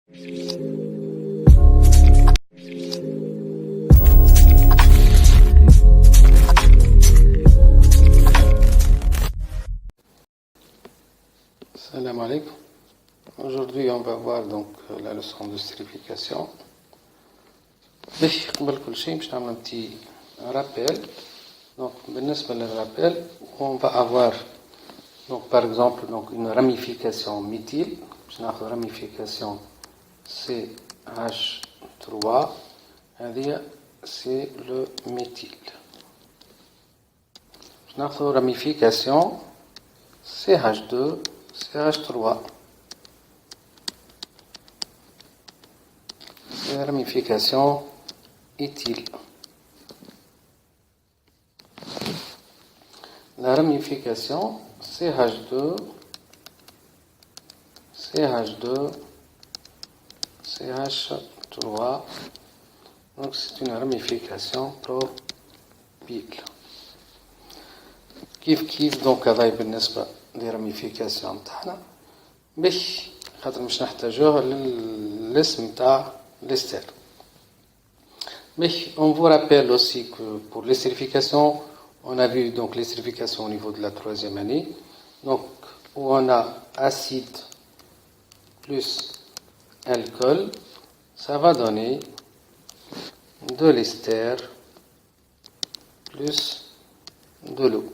Salam alaikum. Aujourd'hui, on va voir donc la leçon de stérification. قبل كل شيء باش نعمل un petit rappel. Donc, بالنسبة للrappel, on va avoir donc par exemple donc une ramification méthyle. باش ناخذ ramification CH3. هذه c'est le méthyle. باش ناخذ ramification CH2 CH3. C'est la ramification éthyle. La ramification CH2 CH2 CH3. Donc c'est une ramification propyle. كيف دونك هذا بالنسبة للراميفيكاسيون تاعنا باش خاطر مش نحتاجوه للاسم تاع l'ester. Mais on vous rappelle aussi que pour l'estérification, on a vu donc l'estérification au niveau de la 3e année, donc où on a acide plus alcool, ça va donner de l'ester plus de l'eau.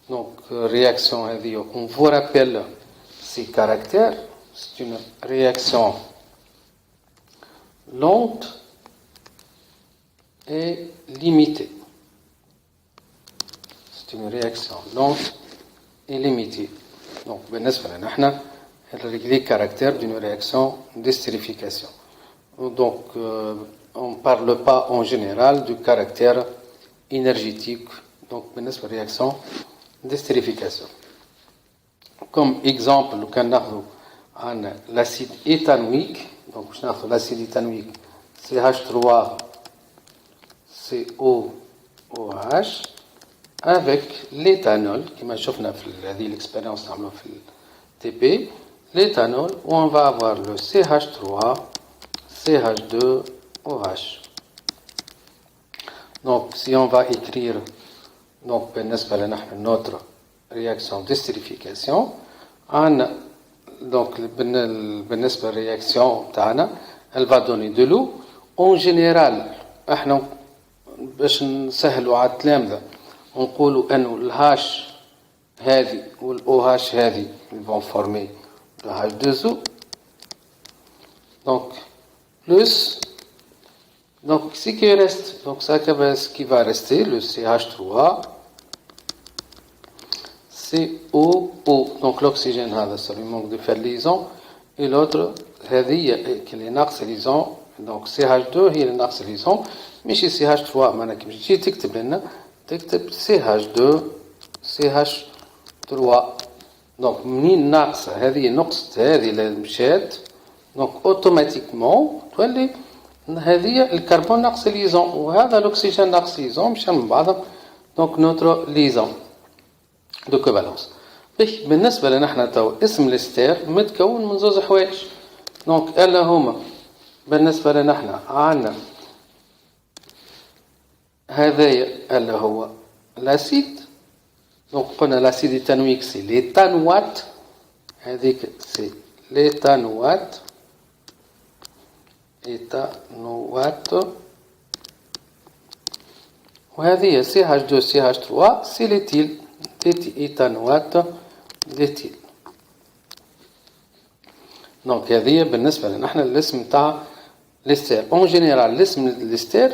Donc réaction, on vous rappelle ses caractères. C'est une réaction lente et limitée. C'est une réaction lente et limitée. Donc, les caractères d'une réaction d'estérification. Donc, on ne parle pas en général du caractère énergétique. Donc, réaction d'estérification. Comme exemple, l'acide éthanoïque. Donc, l'acide éthanoïque CH3COOH avec l'éthanol, qui m'a chauffé l'expérience dans le TP, l'éthanol, où on va avoir le CH3CH2OH. Donc, si on va écrire donc, notre réaction d'estérification, donc la réaction تاعنا elle va donner de l'eau. En général احنا باش نسهلوا على التلامذة نقولوا انه الهاش هذه والاوهاش هذه ils vont former le H2O. Donc plus donc ce qui reste donc ça ce qui va rester le CH3 COO. Donc l'oxygène ça lui manque de faire liaison et l'autre هذه qui est ناقص liaison. Donc CH2 هي اللي ناقص liaison ماشي CH3. معناها كي تجي تكتب لنا تكتب CH2 CH3. donc منين ناقصه هذه نقصت هذه اللي مشات donc اوتوماتيكمون تولي هذه الكربون ناقص liaison وهذا الاكسجين ناقص liaison مشان من بعضهم. donc notre liaison de covalence. بالنسبة لنا احنا تو اسم الاستير متكون من زوز حوايج. دونك الا هما بالنسبة لنا احنا عندنا هذايا الا هو الاسيد. دونك قلنا الاسيد ايثانويك سي ليتانوات. هذيك سي ليتانوات وهذه CH2 CH3 سي ليتيل éthanoate d'éthyle. donc هذه بالنسبة لنا احنا الاسم تاع l'ester. en général الاسم l'ester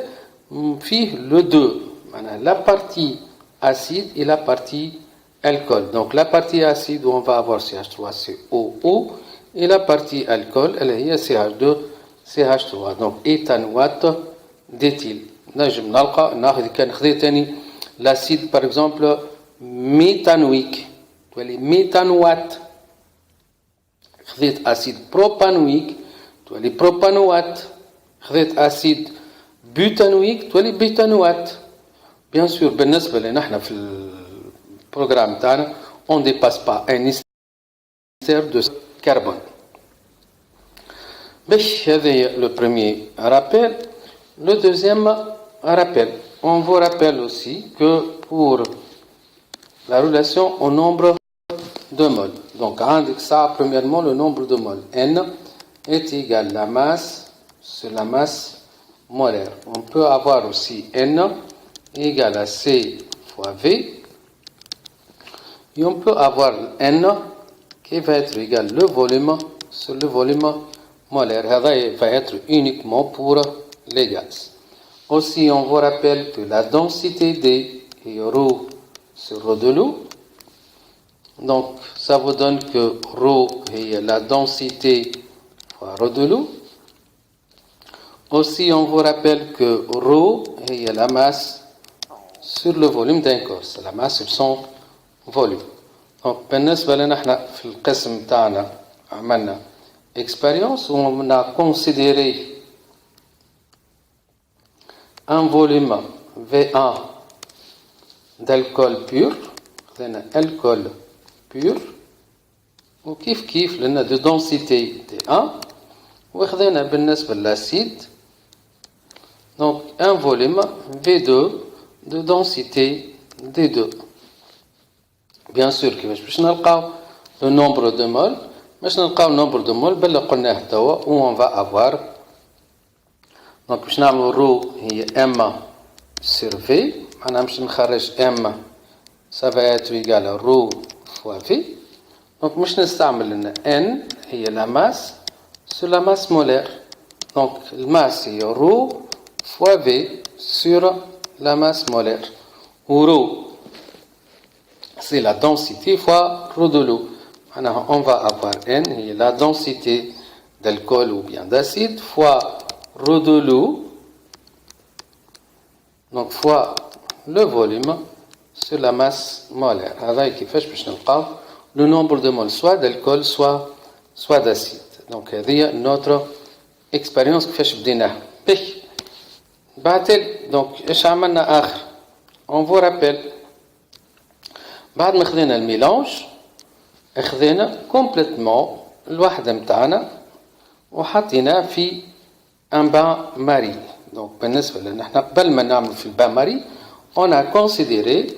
فيه le deux معناها la partie acide et la partie alcool. donc la partie acide où on va avoir CH3COO et la partie alcool elle هي CH2 CH3. donc éthanoate d'éthyle. نجم نلقى ناخذ كان خذيت ثاني l'acide par exemple méthanoïque تولي ميثانوات. خذيت اسيد بروبانويك تولي بروبانوات. خذيت اسيد بوتانويك تولي بيتانوات. بيان سور بالنسبه لنا احنا في البروغرام تاعنا اون ديباس با ان استير دو كربون. Le premier rappel. Le deuxième rappel. On vous rappelle aussi que pour la relation au nombre de moles. Donc, ça, premièrement, le nombre de moles. N est égal à la masse sur la masse molaire. On peut avoir aussi N égal à C fois V. Et on peut avoir N qui va être égal le volume sur le volume molaire. Ça va être uniquement pour les gaz. Aussi, on vous rappelle que la densité D est ρ sur ρ de l'eau. Donc, ça vous donne que ρ est la densité fois ρ de l'eau. Aussi, on vous rappelle que ρ est la masse sur le volume d'un corps. C'est la masse sur son volume. Donc, بالنسبة لنا احنا في القسم تاعنا عملنا expérience où on a considéré un volume V1 d'alcool pur, alcool pur, ou كيف لنا de densité D1, وخذنا بالنسبة للacide, donc un volume V2 de densité D2. Bien sûr باش نلقاو le nombre de moles, باش نلقاو le nombre de moles بل قلناه توا où on va avoir. Donc باش نعملو ρ هي M sur V, معناها باش نخرج M ça va être égal à ρ fois V. Donc باش نستعمل لنا N هي la masse sur la masse molaire. Donc la masse est ρ fois V sur la masse molaire. Où ρ c'est la densité fois ρ de l'eau. Alors, on va avoir N, et la densité d'alcool ou bien d'acide, fois ρ de l'eau, donc fois le volume sur la masse molaire. Avec qui fait le nombre de moles, soit d'alcool, soit d'acide. Donc, c'est notre expérience qui fait بديناها. Donc, ايش عملنا آخر؟ On vous rappelle, بعد ما خذينا الميلانج اخذنا كومبليتمون الوحده نتاعنا وحطيناه في ان بان ماري. دونك بالنسبه لنا احنا قبل ما نعمل في البان ماري on a considéré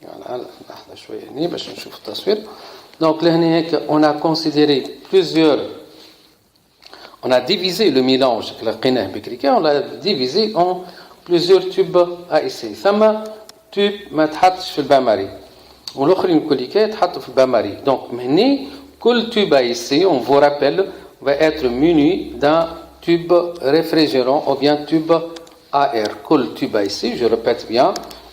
يعني لحظه شويه هنا باش نشوف التصوير. دونك لهنا هيك on a considéré plusieurs, on a divisé le mélange اللي لقيناه بكري on l'a divisé en plusieurs tubes à essayer. ثم tube ما تحطش في البان ماري والاخرين كل كي يتحطوا في البان ماري. دونك هنا كل tube à essayer, on vous rappelle, va être muni d'un tube réfrigérant ou bien tube à air. كل tube à essayer, je répète bien,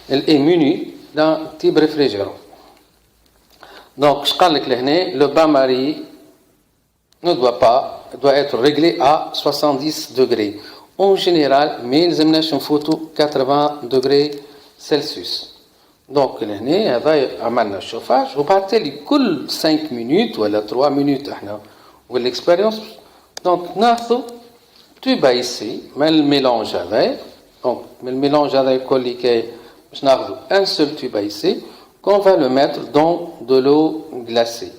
elle est muni d'un tube réfrigérant. Donc je قال لك لهنا le bain marie ne doit être réglé à 70 degrés. En général, mais ils aiment une photo 80 degrés Celsius. Donc, هنا هذا عملنا الشوفاج وبعد كل 5 minutes ولا 3 minutes احنا والاكسبيريونس. دونك ناخذ تيوب ايسي من الميلانج هذا. دونك من الميلانج هذا كل كي باش ناخذ un seul tube ici qu'on va le mettre dans de l'eau glacée.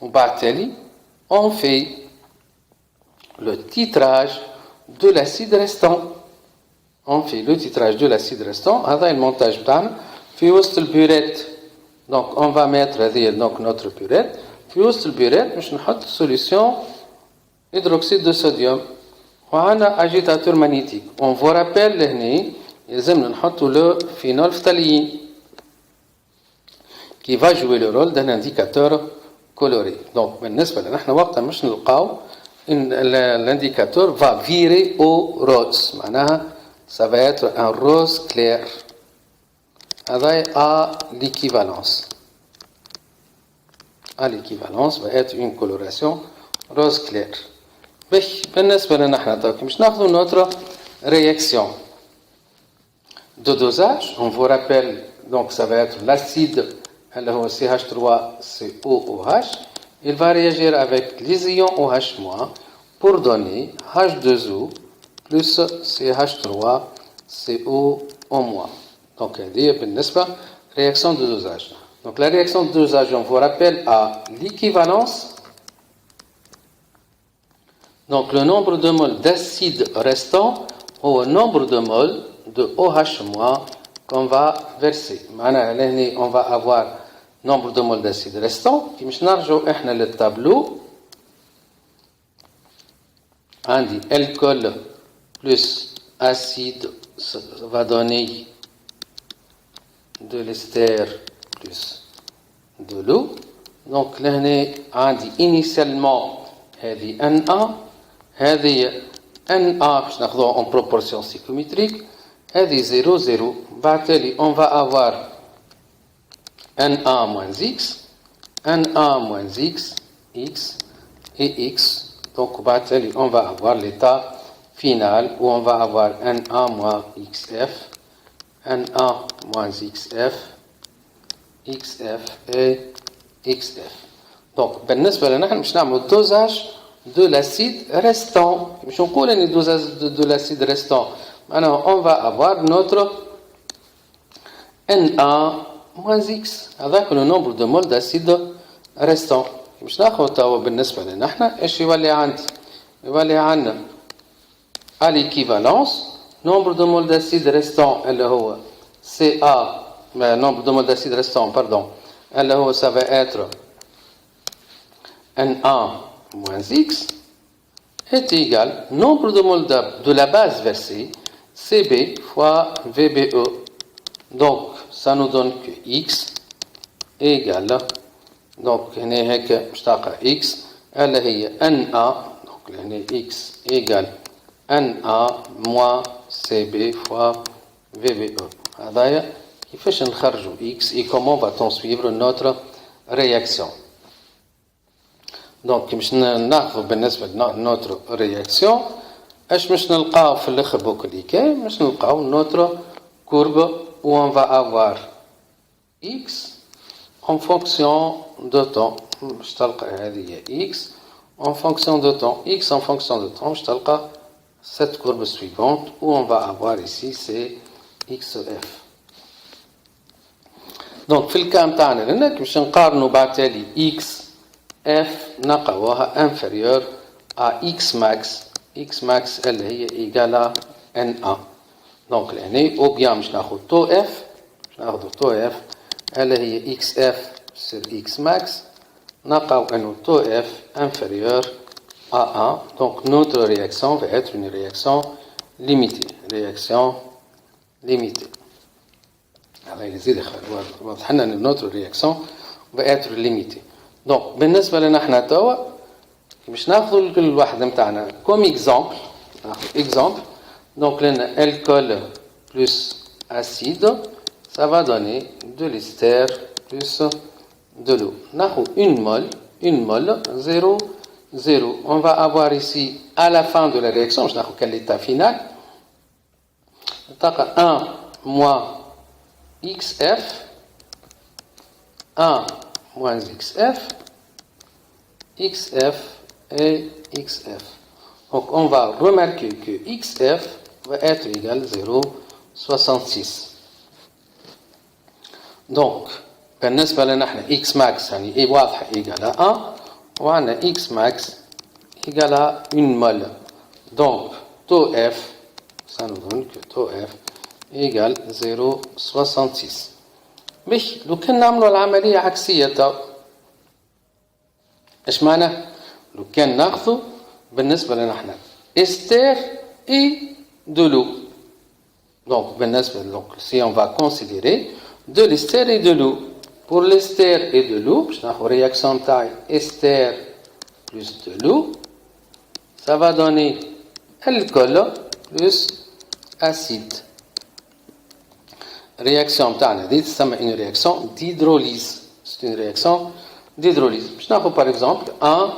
وبعد on fait le titrage de l'acide restant. On fait le titrage de l'acide restant. هذا المونتاج بتاعنا في وسط البيوريت. Donc on va mettre هذه donc notre بيوريت في وسط البيوريت باش نحط solution hydroxyde de sodium وعندنا agitateur magnétique. On vous rappelle لهنا يلزمنا نحطوا le phénolphtalline qui va jouer le rôle d'un indicateur coloré. Donc بالنسبة لنا احنا وقتها مش نلقاو l'indicateur va virer au rose. معناها ça va être un rose clair. هذا à l'équivalence. À l'équivalence va être une coloration rose clair. بالنسبة لنا احنا دوك باش ناخذوا notre réaction de dosage. On vous rappelle, donc ça va être l'acide اللي هو CH3COOH. Il va réagir avec les ions OH- pour donner H2O plus CH3CO-. Donc, هذه بالنسبة réaction de dosage. Donc, la réaction de dosage, on vous rappelle, à l'équivalence Donc le nombre de moles d'acide restant au nombre de moles de OH- qu'on va verser. On va avoir nombre de moles d'acide restant. Qui مش نرجعوا احنا للtableau. عندي alcool plus acide ça va donner de l'ester plus de l'eau. Donc là عندي initialement هذه Na هذه Na باش ناخذوها en proportion psychométrique هذه 0 0 بالتالي on va avoir Na moins x Na moins x x et x. Donc بالتالي on va avoir l'état final où on va avoir Na moins xf Na moins xf xf et xf. Donc بالنسبة لنا نحن باش نعملوا dosage de l'acide restant. مش نقول ان dosage de l'acide restant. Maintenant on va avoir notre Na moins x. هذاك le nombre de moles d'acide restant. مش ناخذ توا بالنسبة لنا نحن ايش يولي عندي؟ يولي عندنا à l'équivalence nombre de moles d'acide restant اللي هو Ca nombre de moles d'acide restant pardon اللي هو ça va être Na moins x est égal nombre de moles de la base versée Cb fois Vbe. Donc ça nous donne que x égale donc هنا هيك مشتاقة x اللي هي Na donc هنا x égale Na moins Cb fois Vbe. هذايا كيفاش نخرجوا x et comment va-t-on suivre notre réaction. Donc باش ناخذ بالنسبة لنوتر رياكسيون اش باش نلقاو في الاخر بوك اللي كاين باش نلقاو نوتر courbe où on va avoir x en fonction de temps. باش تلقى هذه هي x en fonction de temps x en fonction de temps باش تلقى cette courbe suivante où on va avoir ici c'est xf. Donc في الكام تاعنا لأنك باش نقارنوا بالتالي x f نلقاوها inférieur à x max اللي هي égale à na. Donc لهنا ou bien باش ناخذ تو f اللي هي xf sur x max نلقاو انه تو f inférieur à 1. Donc notre réaction va être une réaction limitée. هذا يزيد واضح لنا ان notre réaction va être limitée. Donc بالنسبه لنا احنا توا باش ناخذوا كل واحد نتاعنا comme exemple exemple. Donc لنا alcool plus acide ça va donner de l'ester plus de l'eau. ناخذ une molle 0 0. On va avoir ici à la fin de la réaction je ناخذ quel état final نلقى 1 moins xf 1 moins xf xf et xf. Donc on va remarquer que xf va être égal à 0,66. Donc بالنسبة لنا احنا x max يعني واضحة égal à 1 وعندنا x max égal à une molle. Donc taux f ça nous donne que taux f égale 0,66. Mais لو كان نعملوا العملية عكسية ايش معنى؟ لو كان ناخذوا بالنسبة لنا احنا ester et de l'eau. Donc بالنسبة donc si on va considérer de l'ester et de l'eau. Pour l'ester et de l'eau باش ناخذ réaction تاعي ester plus de l'eau ça va donner alcool plus acide. Réaction تاعنا دي تسمى une réaction d'hydrolyse. C'est une réaction d'hydrolyse. باش ناخذ par exemple 1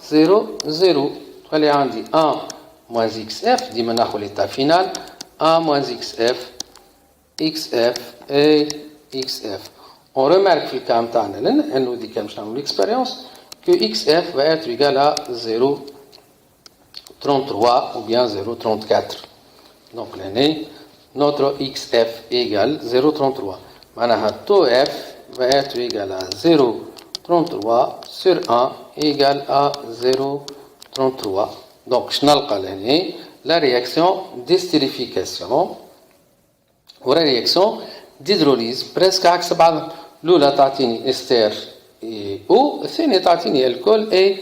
0 0 تولي عندي 1 moins xf ديما ناخذ l'état final 1 moins xf xf et xf. On remarque في الكام تاعنا لأن انه دي كان باش نعملوا l'expérience que xf va être égal à 0,33 ou bien 0,34. Donc l'année notre xf égale 0,33. معناها taux f va être égal à 0,33 sur 1 égale à 0,33. 33. Donc je نلقى لهنا la réaction d'estérification و la réaction d'hydrolyse presque عكس بعض. الأولى تعطيني استر او الثانية تعطيني الكول اي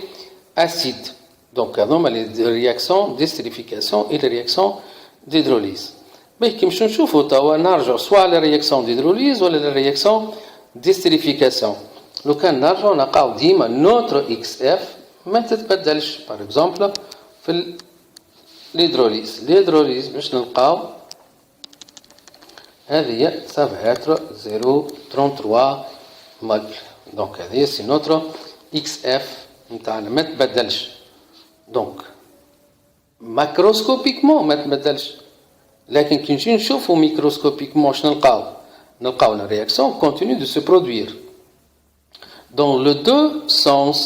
acide. Donc هذوما les réactions d'estérification et les réactions d'hydrolyse. باهي كي باش نشوفوا توا نرجعوا سواء la réaction d'hydrolyse ولا la réaction d'estérification. لو كان نرجعوا نلقاو ديما نوتر اكس اف ما تتبدلش. باغ اكزومبل في الهيدروليز باش نلقاو هذه سافا اتر 0.33 مول. دونك هذه سي نوتر اكس اف نتاعنا ما تبدلش. دونك ماكروسكوبيكمون ما تبدلش، لكن كي نجي نشوفو ميكروسكوبيكمون واش نلقاو la réaction continue de se produire dans les deux sens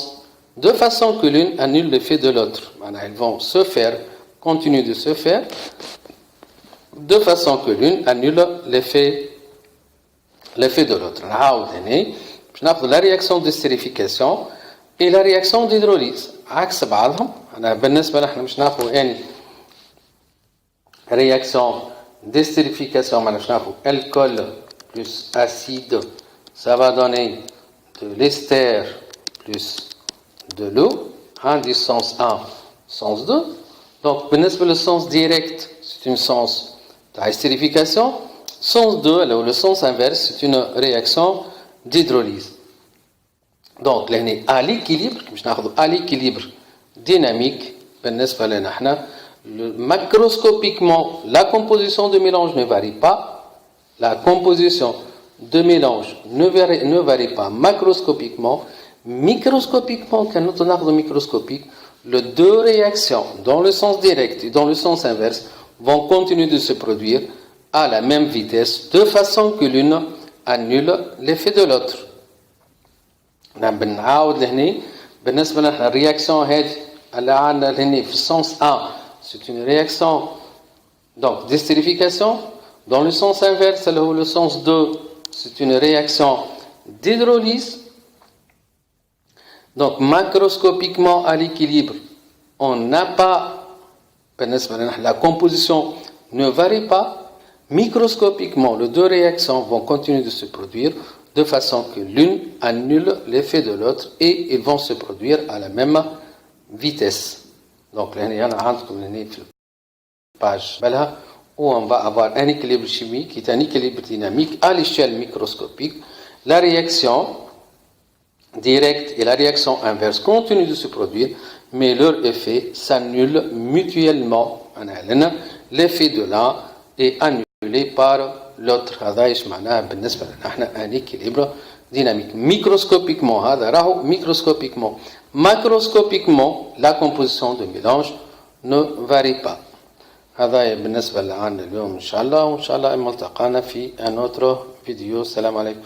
de façon que l'une annule l'effet de l'autre. Elles vont se faire, continuer de se faire de façon que l'une annule l'effet de l'autre. Je n'ai la réaction d'estérification et la réaction d'hydrolyse. عكس بعضهم. أنا بالنسبة لنا مش ناخذ يعني réaction d'estérification مش ناخذ alcool plus acide, ça va donner de l'ester plus de l'eau, du sens 1, sens 2. Donc, le sens direct, c'est un sens d'estérification. Sens 2, alors le sens inverse, c'est une réaction d'hydrolyse. Donc, à l'équilibre dynamique, macroscopiquement, la composition de mélange ne varie pas. La composition de mélange ne varie pas macroscopiquement. Microscopiquement, quand nous avons microscopique, les deux réactions, dans le sens direct et dans le sens inverse, vont continuer de se produire à la même vitesse, de façon que l'une annule l'effet de l'autre. La réaction في sens 1, c'est une réaction donc d'estérification. Dans le sens inverse, le sens 2, c'est une réaction d'hydrolyse. Donc, macroscopiquement à l'équilibre, on n'a pas, la composition ne varie pas. Microscopiquement, les deux réactions vont continuer de se produire de façon que l'une annule l'effet de l'autre et ils vont se produire à la même vitesse. Donc, là, il y a une page où on va avoir un équilibre chimique qui est un équilibre dynamique à l'échelle microscopique. La réaction directe et la réaction inverse continuent de se produire, mais leur effet s'annule mutuellement. L'effet de l'un est annulé par l'autre. Un équilibre dynamique. Microscopiquement, macroscopiquement, la composition de mélange ne varie pas. هذا بالنسبة لنا اليوم إن شاء الله، وإن شاء الله ملتقانا في un autre vidéo. السلام عليكم.